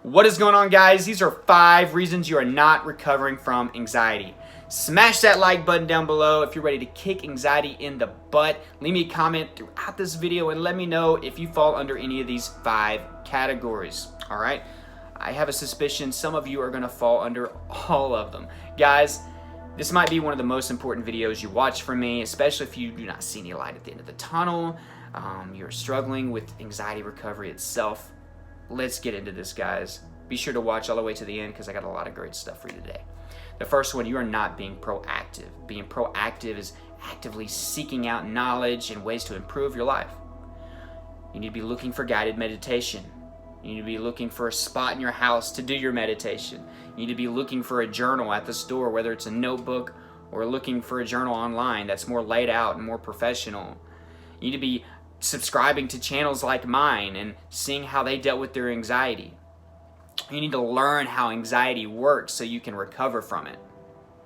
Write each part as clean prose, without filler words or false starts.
What is going on, guys? These are 5 reasons you are not recovering from anxiety. Smash that like button down below if you're ready to kick anxiety in the butt. Leave me a comment throughout this video and let me know if you fall under any of these 5 categories. All right? I have a suspicion some of you are going to fall under all of them. Guys, this might be one of the most important videos you watch from me, especially if you do not see any light at the end of the tunnel. You're struggling with anxiety recovery itself. Let's get into this, guys. Be sure to watch all the way to the end because I got a lot of great stuff for you today. The first one, you are not being proactive. Being proactive is actively seeking out knowledge and ways to improve your life. You need to be looking for guided meditation. You need to be looking for a spot in your house to do your meditation. You need to be looking for a journal at the store, whether it's a notebook or looking for a journal online that's more laid out and more professional. You need to be subscribing to channels like mine and seeing how they dealt with their anxiety. You need to learn how anxiety works so you can recover from it.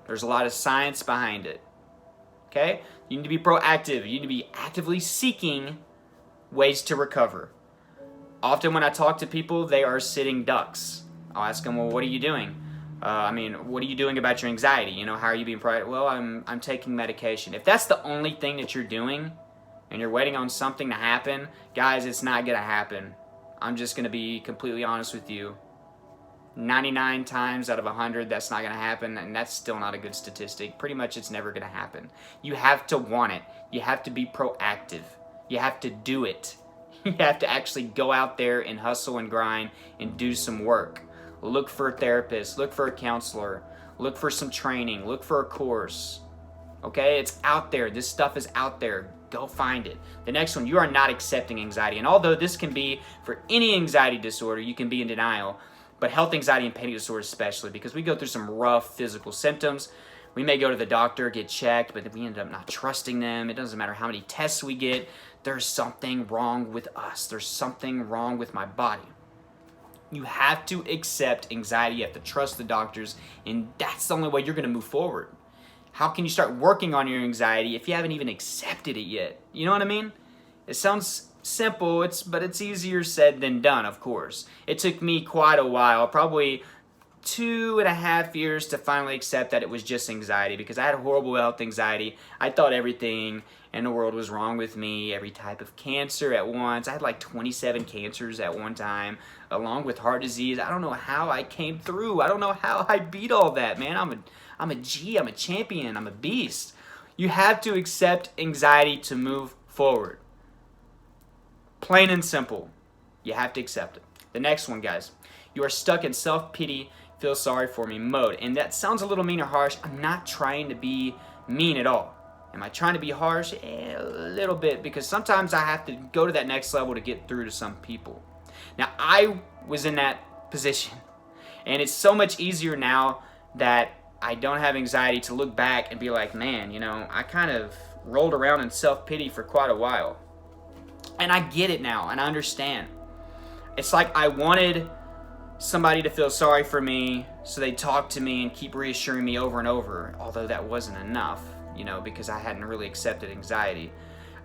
There's a lot of science behind it. Okay? You need to be proactive. You need to be actively seeking ways to recover. Often when I talk to people, they are sitting ducks. I'll ask them, well, what are you doing? What are you doing about your anxiety? You know, how are you being proactive? Well, I'm taking medication. If that's the only thing that you're doing, and you're waiting on something to happen, guys, it's not gonna happen. I'm just gonna be completely honest with you. 99 times out of 100, that's not gonna happen, and that's still not a good statistic. Pretty much it's never gonna happen. You have to want it. You have to be proactive. You have to do it. You have to actually go out there and hustle and grind and do some work. Look for a therapist, look for a counselor, look for some training, look for a course. Okay, it's out there. This stuff is out there. Go find it. The next one, you are not accepting anxiety. And although this can be for any anxiety disorder, you can be in denial, but health anxiety and panic disorders especially, because we go through some rough physical symptoms. We may go to the doctor, get checked, but then we end up not trusting them. It doesn't matter how many tests we get. There's something wrong with us. There's something wrong with my body. You have to accept anxiety. You have to trust the doctors, and that's the only way you're going to move forward. How can you start working on your anxiety if you haven't even accepted it yet? You know what I mean? It sounds simple, but it's easier said than done, of course. It took me quite a while, probably 2.5 years to finally accept that it was just anxiety, because I had horrible health anxiety. I thought everything in the world was wrong with me, every type of cancer at once. I had like 27 cancers at one time, along with heart disease. I don't know how I came through. I don't know how I beat all that, man. I'm a G, I'm a champion, I'm a beast. You have to accept anxiety to move forward. Plain and simple. You have to accept it. The next one, guys. You are stuck in self-pity, feel sorry for me mode. And that sounds a little mean or harsh. I'm not trying to be mean at all. Am I trying to be harsh? A little bit, because sometimes I have to go to that next level to get through to some people. Now, I was in that position. And it's so much easier now that I don't have anxiety to look back and be like, man, you know, I kind of rolled around in self-pity for quite a while. And I get it now, and I understand. It's like I wanted somebody to feel sorry for me, so they talk to me and keep reassuring me over and over, although that wasn't enough, you know, because I hadn't really accepted anxiety.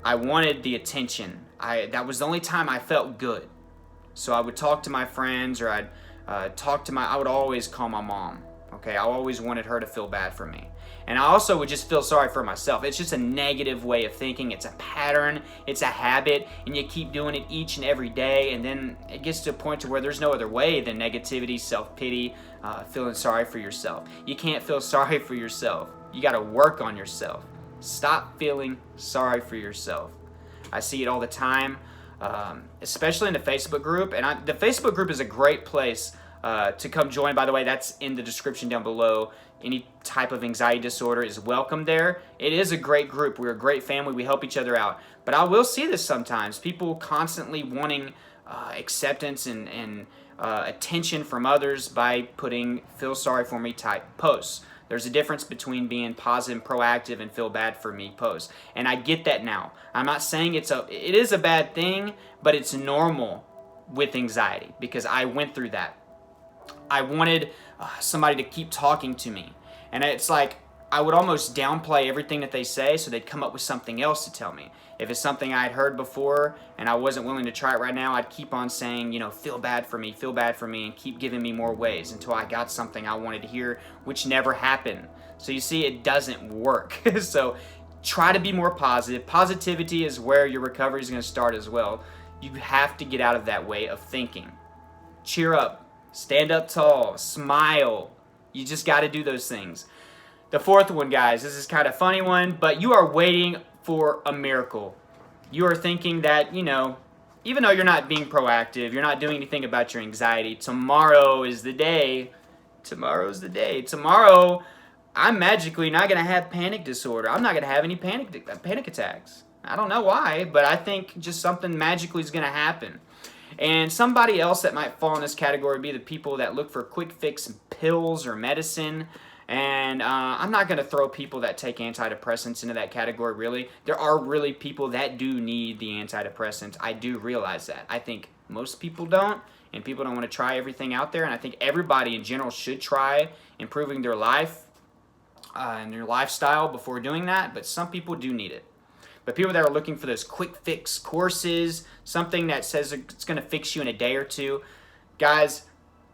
I wanted the attention. That was the only time I felt good. So I would talk to my friends, or I'd I would always call my mom. Okay, I always wanted her to feel bad for me. And I also would just feel sorry for myself. It's just a negative way of thinking. It's a pattern. It's a habit. And you keep doing it each and every day. And then it gets to a point to where there's no other way than negativity, self-pity, feeling sorry for yourself. You can't feel sorry for yourself. You got to work on yourself. Stop feeling sorry for yourself. I see it all the time, especially in the Facebook group. And the Facebook group is a great place to come join. By the way, that's in the description down below. Any type of anxiety disorder is welcome there. It is a great group. We're a great family. We help each other out. But I will see this sometimes. People constantly wanting acceptance and attention from others by putting feel sorry for me type posts. There's a difference between being positive, proactive, and feel bad for me posts. And I get that now. I'm not saying it is a bad thing, but it's normal with anxiety because I went through that. I wanted somebody to keep talking to me. And it's like, I would almost downplay everything that they say so they'd come up with something else to tell me. If it's something I had heard before and I wasn't willing to try it right now, I'd keep on saying, you know, feel bad for me, and keep giving me more ways until I got something I wanted to hear, which never happened. So you see, it doesn't work. So try to be more positive. Positivity is where your recovery is going to start as well. You have to get out of that way of thinking. Cheer up, stand up tall, smile. You just got to do those things. The fourth one, guys, this is kind of a funny one, but you are waiting for a miracle. You are thinking that, you know, even though you're not being proactive, you're not doing anything about your anxiety, tomorrow is the day. Tomorrow's the day. Tomorrow, I'm magically not going to have panic disorder. I'm not going to have any panic attacks. I don't know why, but I think just something magically is going to happen. And somebody else that might fall in this category would be the people that look for quick fix pills or medicine. And I'm not going to throw people that take antidepressants into that category, really. There are really people that do need the antidepressants. I do realize that. I think most people don't, and people don't want to try everything out there. And I think everybody in general should try improving their life and their lifestyle before doing that. But some people do need it. But people that are looking for those quick fix courses, something that says it's going to fix you in a day or two, guys,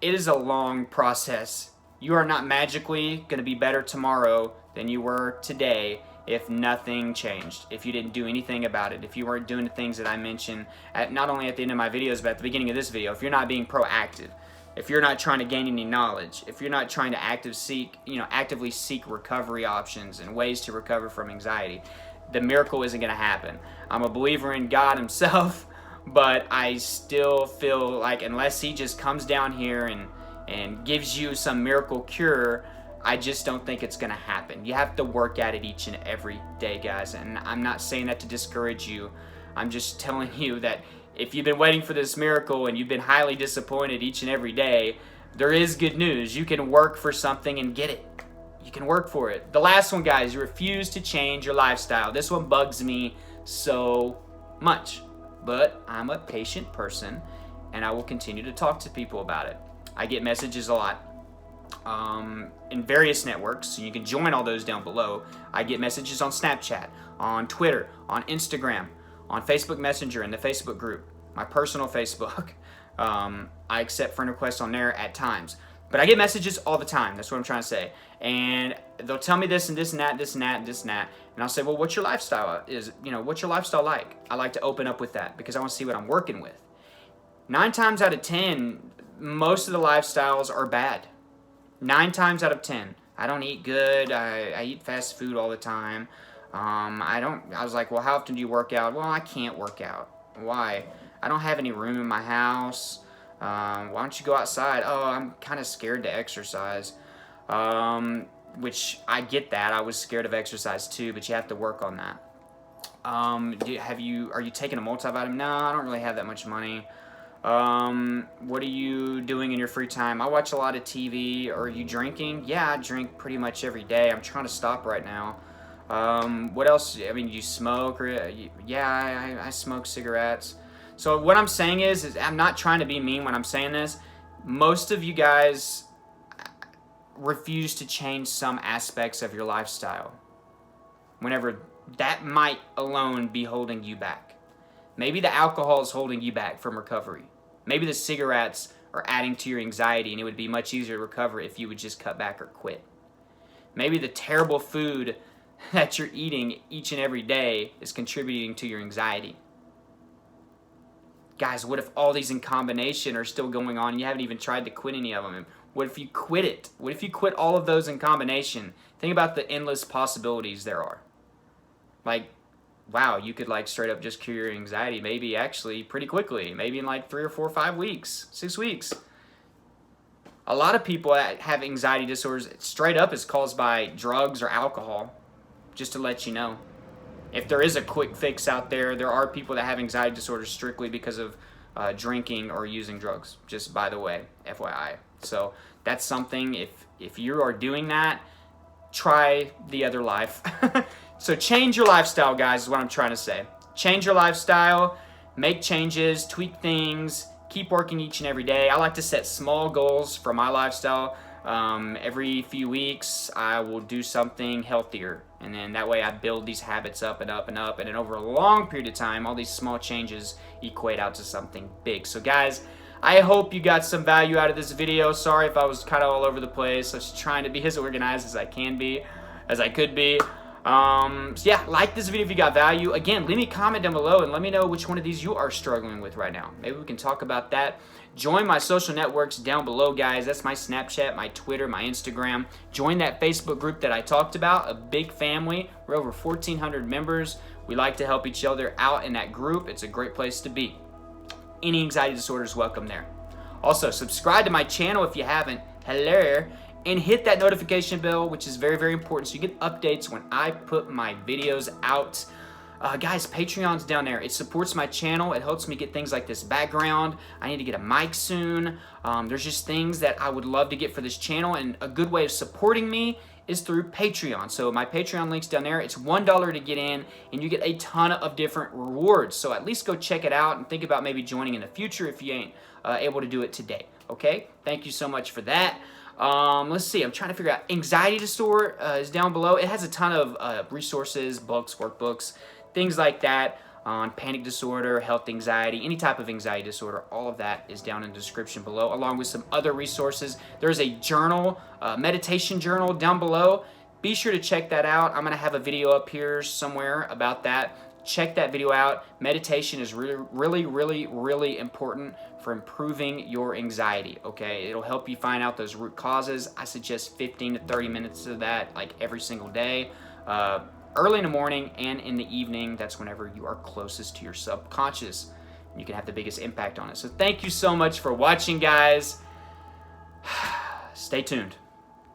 it is a long process. You are not magically going to be better tomorrow than you were today if nothing changed, if you didn't do anything about it, if you weren't doing the things that I mentioned not only at the end of my videos, but at the beginning of this video, if you're not being proactive, if you're not trying to gain any knowledge, if you're not trying to actively seek recovery options and ways to recover from anxiety, the miracle isn't going to happen. I'm a believer in God himself, but I still feel like unless he just comes down here and gives you some miracle cure, I just don't think it's going to happen. You have to work at it each and every day, guys. And I'm not saying that to discourage you. I'm just telling you that if you've been waiting for this miracle and you've been highly disappointed each and every day, there is good news. You can work for something and get it. You can work for it. The last one, guys, you refuse to change your lifestyle. This one bugs me so much. But I'm a patient person, and I will continue to talk to people about it. I get messages a lot in various networks, so you can join all those down below. I get messages on Snapchat, on Twitter, on Instagram, on Facebook Messenger, in the Facebook group, my personal Facebook. I accept friend requests on there at times. But I get messages all the time. That's what I'm trying to say. And they'll tell me this and this and that, this and that, and this and that. And I'll say, well, what's your lifestyle? What's your lifestyle like? I like to open up with that because I want to see what I'm working with. 9 times out of 10, most of the lifestyles are bad. 9 times out of 10. I don't eat good. I eat fast food all the time. I was like, well, how often do you work out? Well, I can't work out. Why? I don't have any room in my house. Why don't you go outside? Oh, I'm kind of scared to exercise. Which I get that. I was scared of exercise too, but you have to work on that. Are you taking a multivitamin? No, I don't really have that much money. What are you doing in your free time? I watch a lot of TV. Are you drinking? Yeah, I drink pretty much every day. I'm trying to stop right now. What else? I mean, you smoke? Yeah, I smoke cigarettes. So what I'm saying is I'm not trying to be mean when I'm saying this. Most of you guys refuse to change some aspects of your lifestyle, whenever that might alone be holding you back. Maybe the alcohol is holding you back from recovery. Maybe the cigarettes are adding to your anxiety, and it would be much easier to recover if you would just cut back or quit. Maybe the terrible food that you're eating each and every day is contributing to your anxiety. Guys, what if all these in combination are still going on and you haven't even tried to quit any of them? What if you quit it? What if you quit all of those in combination? Think about the endless possibilities there are. Like, wow, you could like straight up just cure your anxiety maybe actually pretty quickly. Maybe in like 3 or 4 or 5 weeks, 6 weeks. A lot of people that have anxiety disorders straight up is caused by drugs or alcohol, just to let you know. If there is a quick fix out there, there are people that have anxiety disorders strictly because of drinking or using drugs, just by the way, FYI. So that's something, if you are doing that, try the other life. So change your lifestyle, guys, is what I'm trying to say. Change your lifestyle, make changes, tweak things, keep working each and every day. I like to set small goals for my lifestyle. Every few weeks, I will do something healthier. And then that way I build these habits up and up and up. And then over a long period of time, all these small changes equate out to something big. So guys, I hope you got some value out of this video. Sorry if I was kind of all over the place. I was trying to be as organized as I can be, as I could be. So yeah, like this video if you got value. Again, leave me a comment down below and let me know which one of these you are struggling with right now. Maybe we can talk about that. Join my social networks down below, guys. That's my Snapchat, my Twitter, my Instagram. Join that Facebook group that I talked about, a big family. We're over 1,400 members. We like to help each other out in that group. It's a great place to be. Any anxiety disorders, welcome there. Also, subscribe to my channel if you haven't. Hello. And hit that notification bell, which is very, very important, so you get updates when I put my videos out. Guys, Patreon's down there. It supports my channel. It helps me get things like this background. I need to get a mic soon. There's just things that I would love to get for this channel, and a good way of supporting me is through Patreon. So my Patreon link's down there. It's $1 to get in, and you get a ton of different rewards. So at least go check it out and think about maybe joining in the future if you ain't able to do it today. Okay? Thank you so much for that. Let's see. I'm trying to figure out. Anxiety disorder is down below. It has a ton of resources, books, workbooks, things like that on panic disorder, health anxiety, any type of anxiety disorder. All of that is down in the description below, along with some other resources. There's a journal, meditation journal down below. Be sure to check that out. I'm going to have a video up here somewhere about that. Check that video out. Meditation is really important for improving your anxiety, okay? It'll help you find out those root causes. I suggest 15 to 30 minutes of that like every single day. Early in the morning and in the evening. That's whenever you are closest to your subconscious. You can have the biggest impact on it. So thank you so much for watching, guys. Stay tuned.